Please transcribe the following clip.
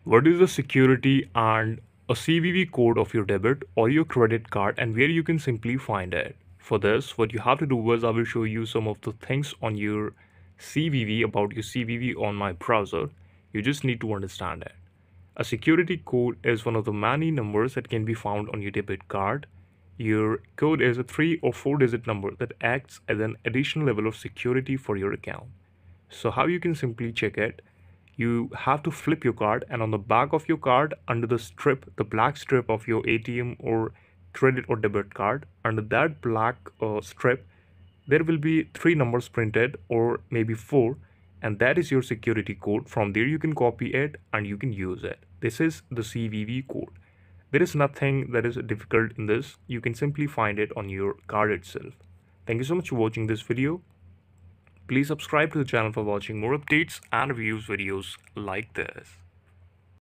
What is the security and a CVV code of your debit or your credit card, and where you can simply find it? For this, what you have to do is I will show you some of the things on your CVV about your CVV on my browser. You just need to understand it. A security code is one of the many numbers that can be found on your debit card. Your code is a 3 or 4 digit number that acts as an additional level of security for your account. So how you can simply check it? You have to flip your card, and on the back of your card, under the strip, the black strip of your ATM or credit or debit card, under that black strip, there will be 3 numbers printed, or maybe 4, and that is your security code. From there you can copy it and you can use it. This is the CVV code. There is nothing that is difficult in this. You can simply find it on your card itself. Thank you so much for watching this video. Please subscribe to the channel for watching more updates and reviews videos like this.